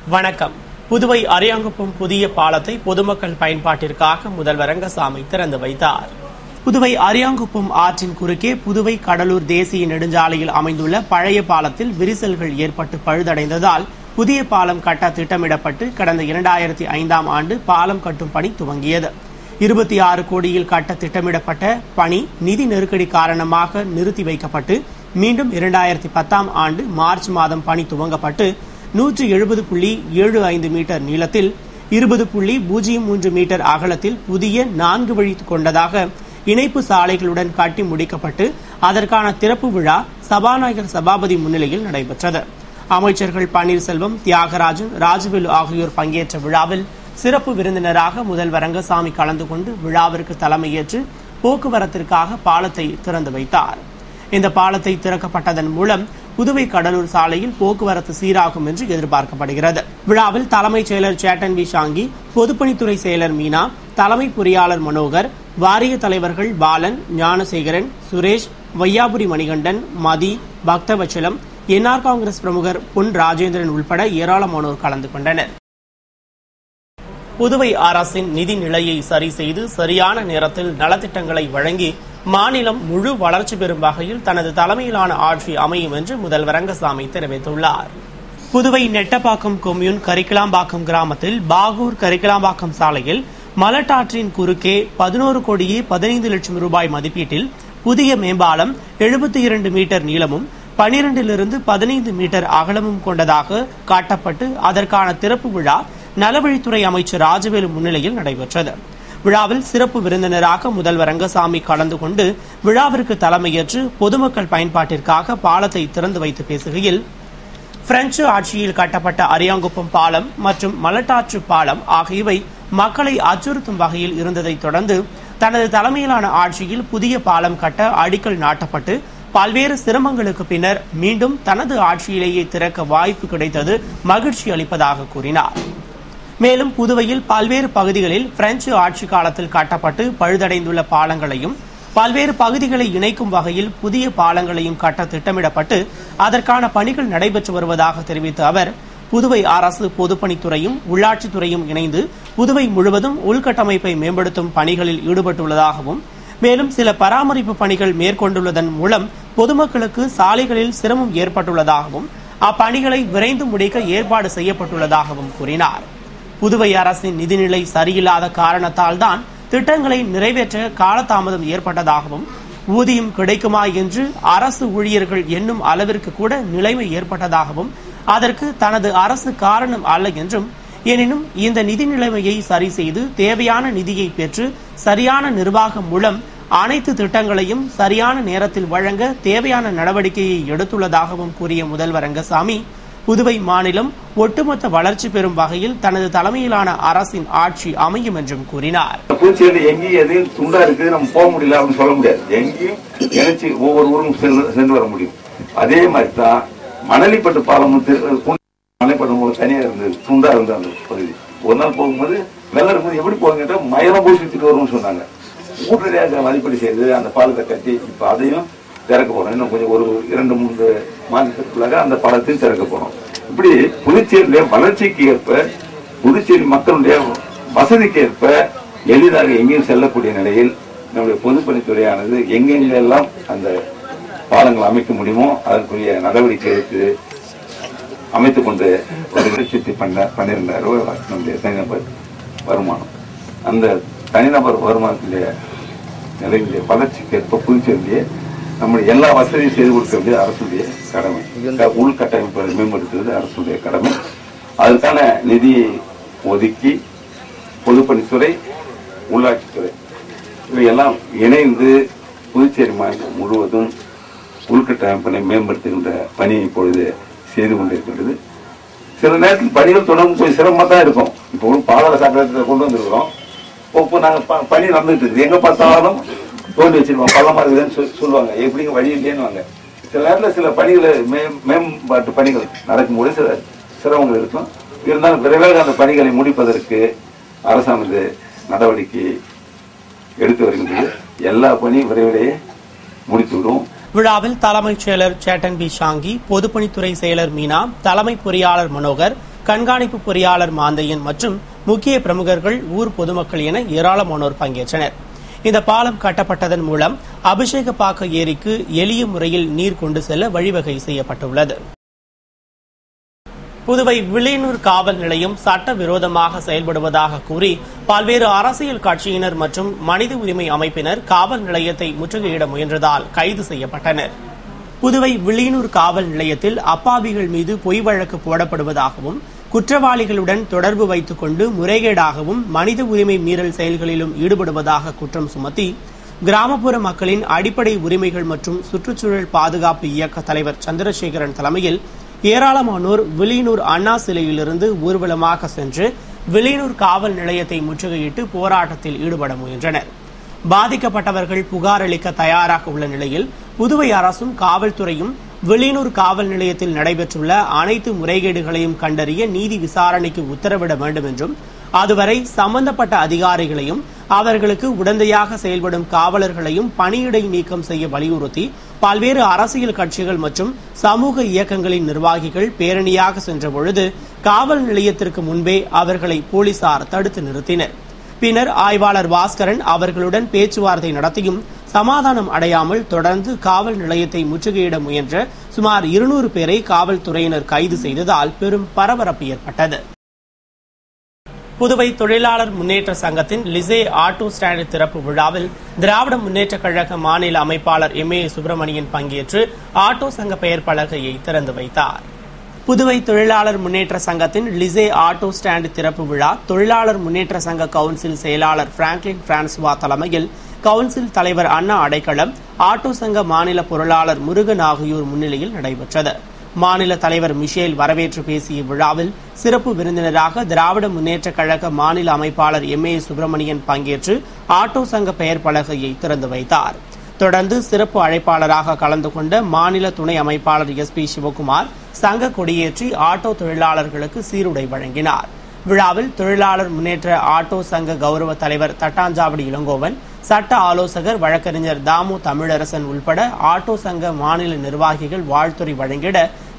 வணக்கம். புதுவை அரியாங்குப்பம் புதிய பாலத்தை பொதுமக்கள் பயன்பாட்டிற்காக முதல்வர் ரங்கசாமி திறந்து வைத்தார். புதுவை அரியாங்குப்பம் ஆற்றின் குறுக்கே புதுவை கடலூர் தேசிய நெடுஞ்சாலையில் அமைந்துள்ள பழைய பாலத்தில் விரிசல்கள் ஏற்பட்டு பழுதடைந்ததால் புதிய பாலம் கட்ட திட்டமிடப்பட்டு கடந்த 2005ஆம் ஆண்டு பாலம் கட்டும் பணி துவங்கியது. 26 கோடியில் கட்ட திட்டமிடப்பட்ட பணி நிதி நெருக்கடி காரணமாக நிறுத்தி வைக்கப்பட்டு மீண்டும் 2010ஆம் ஆண்டு மார்ச் மாதம் பணி துவங்கப்பட்டு 170.75 மீட்டர் நீளத்தில் 20.03 மீட்டர் அகலத்தில் புதிய 4 வழி கொண்டதாக இணைப்பு சாலைகளுடன் கட்டி முடிக்கப்பட்டு அதற்கான திறப்பு விழா சபாநாயகர் சபாபதி முன்னிலையில் நடைபெற்றது. அமைச்சர்கள் பன்னீர்செல்வம், தியாகராஜன், ராஜவேலு ஆகியோர் பங்கேற்ற விழாவில் சிறப்பு விருந்தினராக முதல்வர் ரங்கசாமி கலந்து கொண்டு விழாவிற்கு தலைமையேற்று போக்குவரத்திற்காக பாலத்தை திறந்து வைத்தார். இந்த பாலத்தை திறக்கப்பட்டதன் மூலம் புதுவை கடலூர் சாலையில் போக்குவரத்து சீராகும் என்று எதிர்பார்க்கப்படுகிறது. விழாவில் தலைமைச் செயலர் சேட்டன் வி ஷாங்கி, பொதுப்பணித்துறை செயலர் மீனா, தலைமை பொறியாளர் மனோகர், வாரிய தலைவர்கள் பாலன், ஞானசேகரன், சுரேஷ், வையாபுரி மணிகண்டன், மதி, பக்தவச்சலம், என்ஆர் காங்கிரஸ் பிரமுகர் பொன் ராஜேந்திரன் உள்பட ஏராளமானோர் கலந்து கொண்டனர். புதுவை அரசின் நிதி நிலையை சரி செய்து சரியான நேரத்தில் நலத்திட்டங்களை வழங்கி மாநிலம் முழு வளர்ச்சி பெறும் வகையில் தனது தலைமையிலான ஆட்சி அமையும் என்று முதல்வர் ரங்கசாமி தெரிவித்துள்ளார். புதுவை நெட்டப்பாக்கம் கொம்யூன் கரிக்கலாம்பாக்கம் கிராமத்தில் பாகூர் கரிக்கலாம்பாக்கம் சாலையில் மலட்டாற்றின் குறுக்கே 11 கோடியே 15 லட்சம் ரூபாய் மதிப்பீட்டில் புதிய மேம்பாலம் 72 மீட்டர் நீளமும் 12 to 15 மீட்டர் அகலமும் கொண்டதாக காட்டப்பட்டு அதற்கான திறப்பு விழா நலவழித்துறை அமைச்சர் ராஜவேலு முன்னிலையில் நடைபெற்றது. விழாவில் சிறப்பு விருந்தினராக முதல்வர் ரங்கசாமி கலந்து கொண்டு விழாவிற்கு தலைமையேற்று பொதுமக்கள் பயன்பாட்டிற்காக பாலத்தை திறந்து வைத்து பேசுகையில், பிரெஞ்சு ஆட்சியில் கட்டப்பட்ட அரியாங்குப்பம் பாலம் மற்றும் மலட்டாற்று பாலம் ஆகியவை மக்களை அச்சுறுத்தும் வகையில் இருந்ததை தொடர்ந்து தனது தலைமையிலான ஆட்சியில் புதிய பாலம் கட்ட அடிக்கல் நாட்டப்பட்டு பல்வேறு சிரமங்களுக்கு பின்னர் மீண்டும் தனது ஆட்சியிலேயே திறக்க வாய்ப்பு கிடைத்தது மகிழ்ச்சி அளிப்பதாக கூறினார். மேலும் புதுவையில் பல்வேறு பகுதிகளில் பிரெஞ்சு ஆட்சி காலத்தில் கட்டப்பட்டு பழுதடைந்துள்ள பாலங்களையும் பல்வேறு பகுதிகளை இணைக்கும் வகையில் புதிய பாலங்களையும் கட்ட திட்டமிடப்பட்டு அதற்கான பணிகள் நடைபெற்று வருவதாக தெரிவித்த அவர், புதுவை அரசு பொதுப்பணித்துறையும் உள்ளாட்சித்துறையும் இணைந்து புதுவை முழுவதும் உள்கட்டமைப்பை மேம்படுத்தும் பணிகளில் ஈடுபட்டுள்ளதாகவும் மேலும் சில பராமரிப்பு பணிகள் மேற்கொண்டுள்ளதன் மூலம் பொதுமக்களுக்கு சாலைகளில் சிரமம் ஏற்பட்டுள்ளதாகவும் அப்பணிகளை விரைந்து முடிக்க ஏற்பாடு செய்யப்பட்டுள்ளதாகவும் கூறினார். புதுவை அரசின் நிதிநிலை சரியில்லாத காரணத்தால் தான் திட்டங்களை நிறைவேற்ற காலதாமதம் ஏற்பட்டதாகவும் ஊதியம் கிடைக்குமா என்று அரசு ஊழியர்கள் எண்ணும் அளவிற்கு கூட நிலைமை ஏற்பட்டதாகவும் அதற்கு தனது அரசு காரணம் அல்ல என்றும், எனினும் இந்த நிதி நிலைமையை சரி செய்து தேவையான நிதியை பெற்று சரியான நிர்வாகம் மூலம் அனைத்து திட்டங்களையும் சரியான நேரத்தில் வழங்க தேவையான நடவடிக்கையை எடுத்துள்ளதாகவும் கூறிய முதல்வர் ரங்கசாமி, புதுவை மாநிலம் ஒட்டுமொத்த வளர்ச்சி பெறும் வகையில் தனது தலைமையிலான அரசின் ஆட்சி அமையும் என்றும் கூறினார். புதுச்சேரி எங்கேயும் எதையும் துண்டா இருக்குது நம்ம போக முடியல அப்படின்னு சொல்ல முடியாது. எங்கேயும் இணைச்சு ஒவ்வொரு ஊரும் சென்று வர முடியும். அதே மாதிரி தான் மணலிப்பட்டு பாலம் மணலிப்பட்டு மூலம் தனியா இருந்தது, துண்டா இருந்தது. அந்த பகுதி ஒரு நாள் போகும்போது வெள்ளம் இருக்கும்போது எப்படி போகுங்கிட்ட மயிலம் போய் சுத்திட்டு வரும்னு சொன்னாங்க. உடனடியாக மதிப்பீடு செய்து அந்த பாலத்தை கட்டி இப்ப அதையும் திறக்க போறோம். இன்னும் கொஞ்சம் ஒரு 2-3 மாதத்திற்குள்ளாக அந்த பாலத்தையும் திறக்க போறோம். இப்படி புதுச்சேரியில வளர்ச்சிக்கு ஏற்ப புதுச்சேரி மக்களுடைய வசதிக்கு ஏற்ப எளிதாக எங்கேயும் செல்லக்கூடிய நிலையில் நம்முடைய பொதுப்பணித்துறையானது எங்கெங்கெல்லாம் அந்த பாலங்கள் அமைக்க முடியுமோ அதற்குரிய நடவடிக்கை எடுத்து அமைத்துக் கொண்டு 1,12,000 ரூபாய் நம்முடைய தனிநபர் வருமானம். அந்த தனிநபர் வருமானத்திலே நிலையிலே வளர்ச்சிக்கு ஏற்ப புதுச்சேரியிலேயே நம்முடைய எல்லா வசதியும் செய்து கொடுக்க வேண்டியது அரசுடைய கடமை. உள்கட்டமைப்பை மேம்படுத்துவது அரசுடைய கடமை. அதற்கான நிதியை ஒதுக்கி பொதுப்பணித்துறை, உள்ளாட்சித்துறை இவையெல்லாம் இணைந்து புதுச்சேரி மாநிலம் முழுவதும் உள்கட்டமைப்பினை மேம்படுத்துகின்ற பணியை இப்பொழுது செய்து கொண்டிருக்கின்றது. சில நேரத்தில் பணிகள் தொடர்ந்து போய் சிரமமா தான் இருக்கும். இப்போ ஒரு பாதாள சாக்கடை கொண்டு வந்திருக்கிறோம். இப்போ நாங்கள் பணி நடந்துட்டு இருக்குது. எங்க பார்த்தாலும் தோண்டி வச்சிருக்கோம், பள்ளமா இருக்குதுன்னு சொல்லுவாங்க. எப்படிங்க வழி இல்லைன்னு. சில நேரத்தில் சில பணிகளை மேம்பாட்டு பணிகள் நடக்கும்போது சில சிரமங்கள் இருக்கும். இருந்தாலும் விரைவாக அந்த பணிகளை முடிப்பதற்கு அரசானது நடவடிக்கை எடுத்து வருகின்றது. எல்லா பணியும் விரைவிலேயே முடித்துவிடும். விழாவில் தலைமைச் செயலர் சேட்டன் வி ஷாங்கி, பொதுப்பணித்துறை செயலர் மீனா, தலைமை பொறியாளர் மனோகர், கண்காணிப்பு பொறியாளர் மாந்தையன் மற்றும் முக்கிய பிரமுகர்கள், ஊர் பொதுமக்கள் என ஏராளமானோர் பங்கேற்றனர். இந்த பாலம் கட்டப்பட்டதன் மூலம் அபிஷேகப்பாக்க ஏரிக்கு எளிய முறையில் நீர் கொண்டு செல்ல வழிவகை செய்யப்பட்டுள்ளது. புதுவை வில்லியனூர் காவல் நிலையம் சட்டவிரோதமாக செயல்படுவதாக கூறி பல்வேறு அரசியல் கட்சியினர் மற்றும் மனித உரிமை அமைப்பினர் காவல் நிலையத்தை முற்றுகையிட முயன்றதால் கைது செய்யப்பட்டனர். புதுவை வில்லியனூர் காவல் நிலையத்தில் அப்பாவிகள் மீது பொய் வழக்கு போடப்படுவதாகவும், குற்றவாளிகளுடன் தொடர்பு வைத்துக் கொண்டு முறைகேடாகவும் மனித உரிமை மீறல் செயல்களிலும் ஈடுபடுவதாக குற்றம் சுமத்தி கிராமப்புற மக்களின் அடிப்படை உரிமைகள் மற்றும் சுற்றுச்சூழல் பாதுகாப்பு இயக்க தலைவர் சந்திரசேகரன் தலைமையில் ஏராளமானோர் வில்லியனூர் அண்ணா சிலையிலிருந்து ஊர்வலமாக சென்று வில்லியனூர் காவல் நிலையத்தை முற்றுகையிட்டு போராட்டத்தில் ஈடுபட முயன்றனர். பாதிக்கப்பட்டவர்கள் புகார் அளிக்க தயாராக உள்ள நிலையில் புதுவை அரசும் காவல்துறையும் வில்லியனூர் காவல் நிலையத்தில் நடைபெற்றுள்ள அனைத்து முறைகேடுகளையும் கண்டறிய நீதி விசாரணைக்கு உத்தரவிட வேண்டும் என்றும், அதுவரை சம்பந்தப்பட்ட அதிகாரிகளையும் அவர்களுக்கு உடந்தையாக செயல்படும் காவலர்களையும் பணியிடை நீக்கம் செய்ய வலியுறுத்தி பல்வேறு அரசியல் கட்சிகள் மற்றும் சமூக இயக்கங்களின் நிர்வாகிகள் பேரணியாக சென்றபொழுது காவல் நிலையத்திற்கு முன்பே அவர்களை போலீசார் தடுத்து நிறுத்தினர். பின்னர் ஆய்வாளர் பாஸ்கரன் அவர்களுடன் பேச்சுவார்த்தை நடத்தியும் சமாதானம் அடையாமல் தொடர்ந்து காவல் நிலையத்தை முற்றுகையிட முயன்ற சுமார் 200 பேரை காவல்துறையினர் கைது செய்ததால் பெரும் பரபரப்பு ஏற்பட்டது. புதுவை தொழிலாளர் முன்னேற்ற சங்கத்தின் லிசே ஆட்டோ ஸ்டாண்ட் திறப்பு விழாவில் திராவிட முன்னேற்ற கழக மாநில அமைப்பாளர் MA சுப்பிரமணியன் பங்கேற்று ஆட்டோ சங்க பெயர் பலகையை திறந்து வைத்தார். புதுவை தொழிலாளர் முன்னேற்ற சங்கத்தின் லிசே ஆட்டோ ஸ்டாண்ட் திறப்பு விழா தொழிலாளர் முன்னேற்ற சங்க கவுன்சில் செயலாளர் பிராங்க்லின் பிரான்சுவா தலைமையில் கவுன்சில் தலைவர் அண்ணா அடைக்கலம், ஆட்டோ சங்க மாநில பொருளாளர் முருகன் ஆகியோர் முன்னிலையில் நடைபெற்றது. மாநில தலைவர் மிஷேல் வரவேற்று பேசிய விழாவில் சிறப்பு விருந்தினராக திராவிட முன்னேற்ற கழக மாநில அமைப்பாளர் MA சுப்பிரமணியன் பங்கேற்று ஆட்டோ சங்க பெயர் பலகையை திறந்து வைத்தார். தொடர்ந்து சிறப்பு அழைப்பாளராக கலந்து கொண்ட மாநில துணை அமைப்பாளர் SP சிவகுமார் சங்க கொடியேற்றி ஆட்டோ தொழிலாளர்களுக்கு சீருடை வழங்கினார். விழாவில் தொழிலாளர் முன்னேற்ற ஆட்டோ சங்க கௌரவ தலைவர் தட்டாஞ்சாவடி இளங்கோவன், சட்ட ஆலோசகர் வழக்கறிஞர் தாமு தமிழரசன் உள்பட ஆட்டோ சங்க மாநில நிர்வாகிகள் வாழ்த்துரை வழங்கிட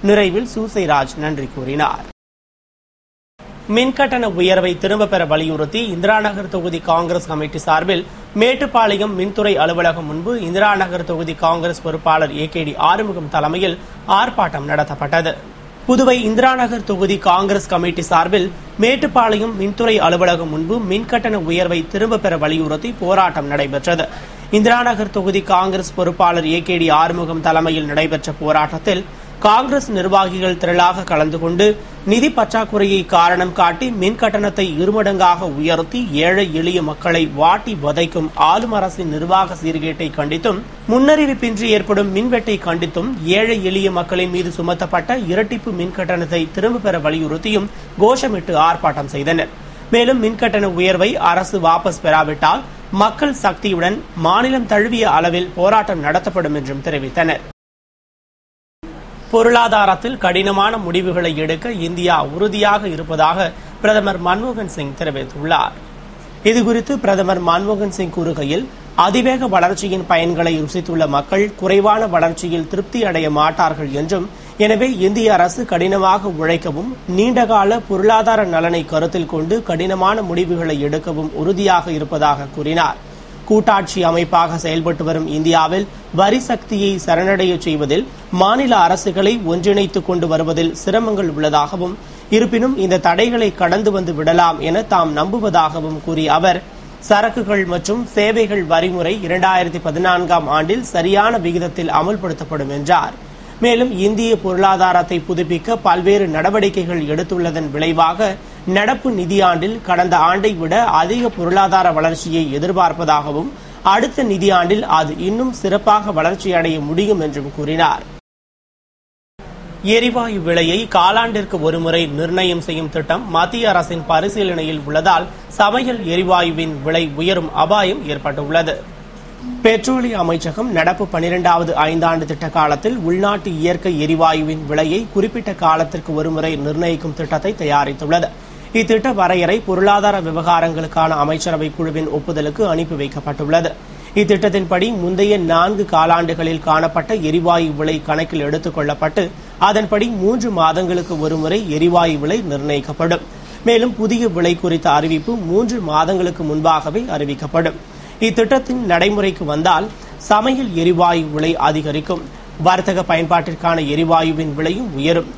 நிறைவில் சூசைராஜ் நன்றி கூறினார். மின்கட்டண உயர்வை திரும்பப் பெற வலியுறுத்தி இந்திராநகர் தொகுதி காங்கிரஸ் கமிட்டி சார்பில் மேட்டுப்பாளையம் மின்துறை அலுவலகம் முன்பு இந்திராநகர் தொகுதி காங்கிரஸ் பொறுப்பாளர் AKD ஆறுமுகம் தலைமையில் ஆர்ப்பாட்டம் நடத்தப்பட்டது. புதுவை இந்திராநகர் தொகுதி காங்கிரஸ் கமிட்டி சார்பில் மேட்டுப்பாளையம் மின்துறை அலுவலகம் முன்பு மின்கட்டண உயர்வை திரும்பப் பெற வலியுறுத்தி போராட்டம் நடைபெற்றது. இந்திராநகர் தொகுதி காங்கிரஸ் பொறுப்பாளர் AKD ஆறுமுகம் தலைமையில் நடைபெற்ற போராட்டத்தில் காங்கிரஸ் நிர்வாகிகள் திரளாக கலந்து கொண்டு நிதி பற்றாக்குறையை காரணம் காட்டி மின் கட்டணத்தை இருமடங்காக உயர்த்தி ஏழை எளிய மக்களை வாட்டி வதைக்கும் ஆளும் அரசின் நிர்வாக சீர்கேட்டை கண்டித்தும், முன்னறிவிப்பின்றி ஏற்படும் மின்வெட்டை கண்டித்தும் ஏழை எளிய மக்களின் மீது சுமத்தப்பட்ட இரட்டிப்பு மின் கட்டணத்தை திரும்பப் பெற வலியுறுத்தியும் கோஷமிட்டு ஆர்ப்பாட்டம் செய்தனர். மேலும் மின்கட்டண உயர்வை அரசு வாபஸ் பெறாவிட்டால் மக்கள் சக்தியுடன் மாநிலம் தழுவிய அளவில் போராட்டம் நடத்தப்படும் என்றும் தெரிவித்தனர். பொருளாதாரத்தில் கடினமான முடிவுகளை எடுக்க இந்தியா உறுதியாக இருப்பதாக பிரதமர் மன்மோகன் சிங் தெரிவித்துள்ளார். இதுகுறித்து பிரதமர் மன்மோகன் சிங் கூறுகையில், அதிவேக வளர்ச்சியின் பயன்களை ருசித்துள்ள மக்கள் குறைவான வளர்ச்சியில் திருப்தி அடைய மாட்டார்கள் என்றும், எனவே இந்திய அரசு கடினமாக உழைக்கவும் நீண்டகால பொருளாதார நலனை கருத்தில் கொண்டு கடினமான முடிவுகளை எடுக்கவும் உறுதியாக இருப்பதாக கூறினார். கூட்டாட்சி அமைப்பாக செயல்பட்டு வரும் இந்தியாவில் வரி சக்தியை சரணடைய செய்வதில் மாநில அரசுகளை ஒன்றிணைத்துக் கொண்டு வருவதில் சிரமங்கள் உள்ளதாகவும், இருப்பினும் இந்த தடைகளை கடந்து வந்து விடலாம் என தாம் நம்புவதாகவும் கூறிய அவர், சரக்குகள் மற்றும் சேவைகள் வரிமுறை 2014ஆம் ஆண்டில் சரியான விகிதத்தில் அமல்படுத்தப்படும் என்றார். மேலும் இந்திய பொருளாதாரத்தை புதுப்பிக்க பல்வேறு நடவடிக்கைகள் எடுத்துள்ளதன் விளைவாக நடப்பு நிதியாண்டில் கடந்த ஆண்டை விட அதிக பொருளாதார வளர்ச்சியை எதிர்பார்ப்பதாகவும், அடுத்த நிதியாண்டில் அது இன்னும் சிறப்பாக வளர்ச்சியடைய முடியும் என்றும் கூறினார். எரிவாயு விலையை காலாண்டிற்கு ஒருமுறை நிர்ணயம் செய்யும் திட்டம் மத்திய அரசின் பரிசீலனையில் உள்ளதால் சமையல் எரிவாயுவின் விலை உயரும் அபாயம் ஏற்பட்டுள்ளது. பெட்ரோலிய அமைச்சகம் நடப்பு 12வது ஐந்தாண்டு திட்ட காலத்தில் உள்நாட்டு இயற்கை எரிவாயுவின் விலையை குறிப்பிட்ட காலத்திற்கு ஒருமுறை நிர்ணயிக்கும் திட்டத்தை தயாரித்துள்ளது. இத்திட்ட வரையறை பொருளாதார விவகாரங்களுக்கான அமைச்சரவை குழுவின் ஒப்புதலுக்கு அனுப்பி வைக்கப்பட்டுள்ளது. இத்திட்டத்தின்படி முந்தைய 4 காலாண்டுகளில் காணப்பட்ட எரிவாயு விலை கணக்கில் எடுத்துக் கொள்ளப்பட்டு அதன்படி 3 மாதங்களுக்கு ஒருமுறை எரிவாயு விலை நிர்ணயிக்கப்படும். மேலும் புதிய விலை குறித்த அறிவிப்பு 3 மாதங்களுக்கு முன்பாகவே அறிவிக்கப்படும். இத்திட்டத்தின் நடைமுறைக்கு வந்தால் சமையல் எரிவாயு விலை அதிகரிக்கும், வர்த்தக பயன்பாட்டிற்கான எரிவாயுவின் விலையும் உயரும்.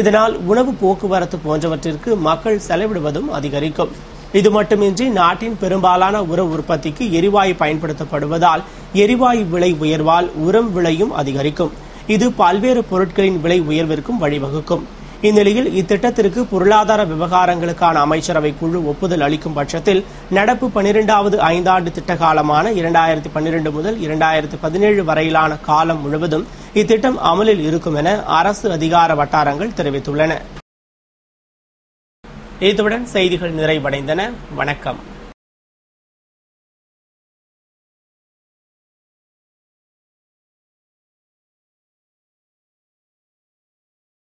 இதனால் உணவு போக்குவரத்து போன்றவற்றிற்கு மக்கள் செலவிடுவதும் அதிகரிக்கும். இது மட்டுமின்றி நாட்டின் பெரும்பாலான உர உற்பத்திக்கு எரிவாயு பயன்படுத்தப்படுவதால் எரிவாயு விலை உயர்வால் உரம் விலையும் அதிகரிக்கும். இது பல்வேறு பொருட்களின் விலை உயர்விற்கும் வழிவகுக்கும். இந்நிலையில் இத்திட்டத்திற்கு பொருளாதார விவகாரங்களுக்கான அமைச்சரவை குழு ஒப்புதல் அளிக்கும் பட்சத்தில் நடப்பு 12வது ஐந்தாண்டு திட்ட காலமான 2012 முதல் 2017 வரையிலான காலம் முழுவதும் இத்திட்டம் அமலில் இருக்கும் என அரசு அதிகார வட்டாரங்கள் தெரிவித்துள்ளன. இத்துடன் செய்திகள் நிறைவடைந்தன. வணக்கம்.